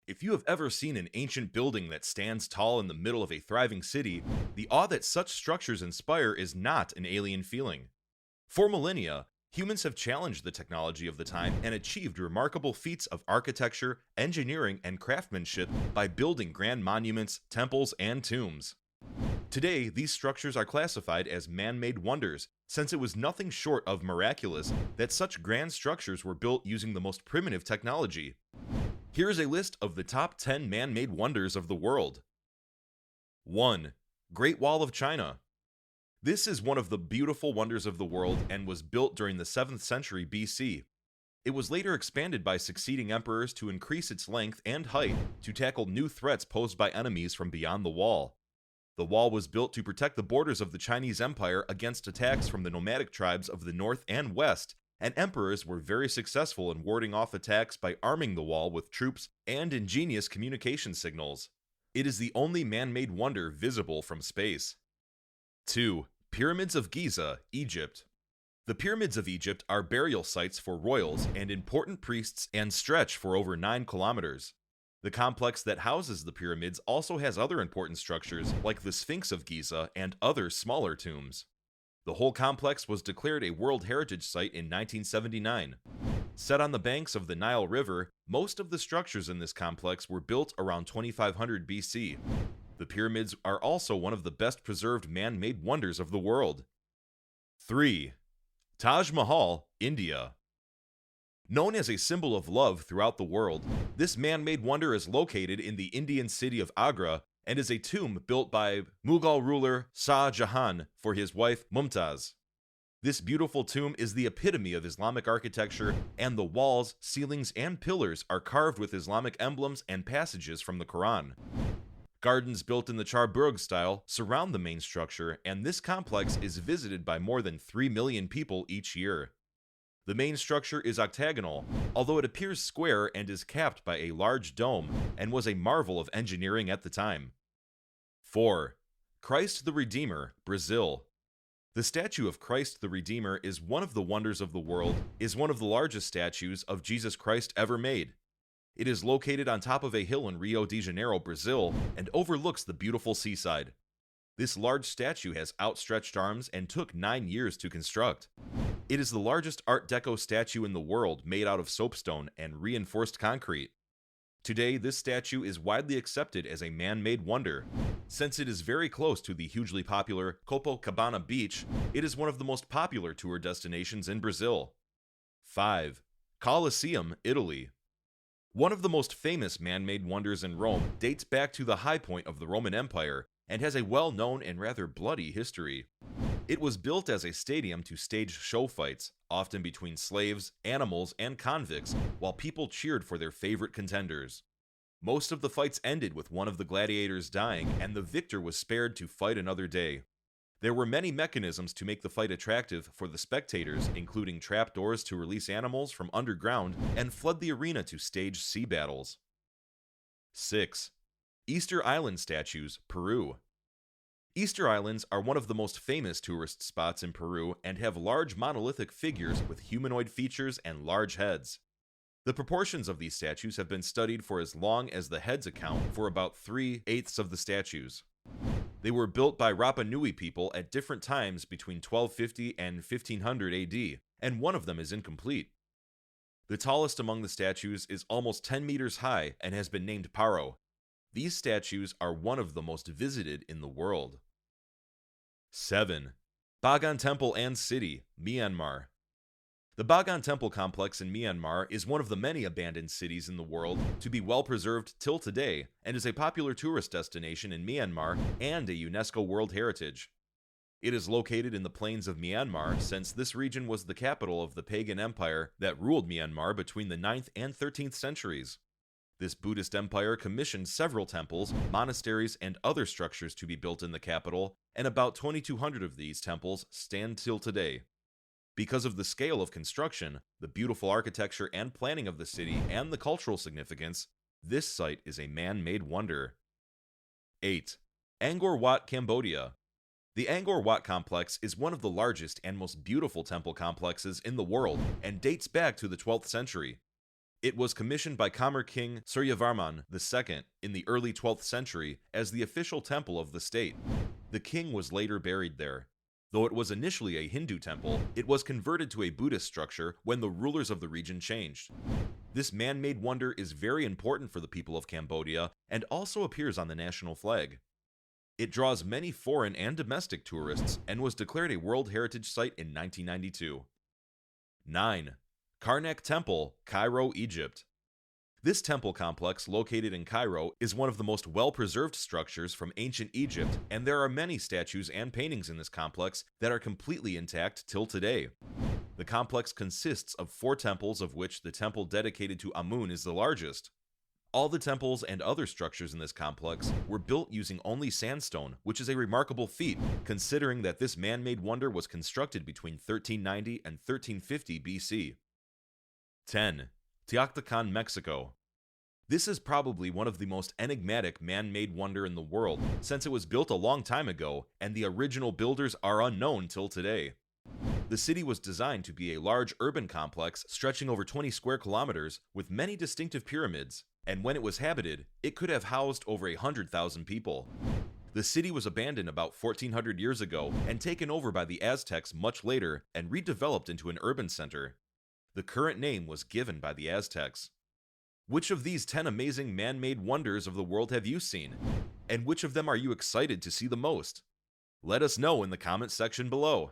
If you have ever seen an ancient building that stands tall in the middle of a thriving city, the awe that such structures inspire is not an alien feeling. For millennia, humans have challenged the technology of the time and achieved remarkable feats of architecture, engineering, and craftsmanship by building grand monuments, temples, and tombs. Today, these structures are classified as man-made wonders, since it was nothing short of miraculous that such grand structures were built using the most primitive technology. Here is a list of the top 10 man-made wonders of the world. 1. Great Wall of China. This is one of the beautiful wonders of the world and was built during the 7th century BC. It was later expanded by succeeding emperors to increase its length and height to tackle new threats posed by enemies from beyond the wall. The wall was built to protect the borders of the Chinese Empire against attacks from the nomadic tribes of the north and west, and emperors were very successful in warding off attacks by arming the wall with troops and ingenious communication signals. It is the only man-made wonder visible from space. 2. Pyramids of Giza, Egypt. The pyramids of Egypt are burial sites for royals and important priests and stretch for over 9 kilometers. The complex that houses the pyramids also has other important structures like the Sphinx of Giza and other smaller tombs. The whole complex was declared a World Heritage Site in 1979. Set on the banks of the Nile River, most of the structures in this complex were built around 2500 BC. The pyramids are also one of the best preserved man-made wonders of the world. 3. Taj Mahal, India. Known as a symbol of love throughout the world, this man-made wonder is located in the Indian city of Agra and is a tomb built by Mughal ruler Shah Jahan for his wife Mumtaz. This beautiful tomb is the epitome of Islamic architecture, and the walls, ceilings, and pillars are carved with Islamic emblems and passages from the Quran. Gardens built in the Charbugh style surround the main structure, and this complex is visited by more than 3 million people each year. The main structure is octagonal, although it appears square and is capped by a large dome, and was a marvel of engineering at the time. 4. Christ the Redeemer, Brazil. The statue of Christ the Redeemer is one of the wonders of the world, is one of the largest statues of Jesus Christ ever made. It is located on top of a hill in Rio de Janeiro, Brazil, and overlooks the beautiful seaside. This large statue has outstretched arms and took 9 years to construct. It is the largest Art Deco statue in the world made out of soapstone and reinforced concrete. Today, this statue is widely accepted as a man-made wonder. Since it is very close to the hugely popular Copacabana Beach, it is one of the most popular tour destinations in Brazil. 5. Colosseum, Italy. One of the most famous man-made wonders in Rome dates back to the high point of the Roman Empire and has a well-known and rather bloody history. It was built as a stadium to stage show fights, often between slaves, animals, and convicts, while people cheered for their favorite contenders. Most of the fights ended with one of the gladiators dying, and the victor was spared to fight another day. There were many mechanisms to make the fight attractive for the spectators, including trapdoors to release animals from underground and flood the arena to stage sea battles. 6. Easter Island statues, Peru. Easter Islands are one of the most famous tourist spots in Peru and have large monolithic figures with humanoid features and large heads. The proportions of these statues have been studied for as long as the heads account for about 3/8 of the statues. They were built by Rapa Nui people at different times between 1250 and 1500 AD, and one of them is incomplete. The tallest among the statues is almost 10 meters high and has been named Paro. These statues are one of the most visited in the world. 7. Bagan Temple and City, Myanmar. The Bagan Temple complex in Myanmar is one of the many abandoned cities in the world to be well preserved till today, and is a popular tourist destination in Myanmar and a UNESCO World Heritage. It is located in the plains of Myanmar, since this region was the capital of the pagan empire that ruled Myanmar between the 9th and 13th centuries. This Buddhist empire commissioned several temples, monasteries, and other structures to be built in the capital, and about 2,200 of these temples stand till today. Because of the scale of construction, the beautiful architecture and planning of the city, and the cultural significance, this site is a man-made wonder. 8. Angkor Wat, Cambodia. The Angkor Wat complex is one of the largest and most beautiful temple complexes in the world and dates back to the 12th century. It was commissioned by Khmer King Suryavarman II in the early 12th century as the official temple of the state. The king was later buried there. Though it was initially a Hindu temple, it was converted to a Buddhist structure when the rulers of the region changed. This man-made wonder is very important for the people of Cambodia and also appears on the national flag. It draws many foreign and domestic tourists and was declared a World Heritage Site in 1992. 9. Karnak Temple, Cairo, Egypt. This temple complex located in Cairo is one of the most well-preserved structures from ancient Egypt, and there are many statues and paintings in this complex that are completely intact till today. The complex consists of 4 temples, of which the temple dedicated to Amun is the largest. All the temples and other structures in this complex were built using only sandstone, which is a remarkable feat, considering that this man-made wonder was constructed between 1390 and 1350 BC. 10. Teotihuacan, Mexico. This is probably one of the most enigmatic man-made wonder in the world, since it was built a long time ago, and the original builders are unknown till today. The city was designed to be a large urban complex stretching over 20 square kilometers with many distinctive pyramids, and when it was habited, it could have housed over 100,000 people. The city was abandoned about 1400 years ago and taken over by the Aztecs much later and redeveloped into an urban center. The current name was given by the Aztecs. Which of these 10 amazing man-made wonders of the world have you seen? And which of them are you excited to see the most? Let us know in the comments section below.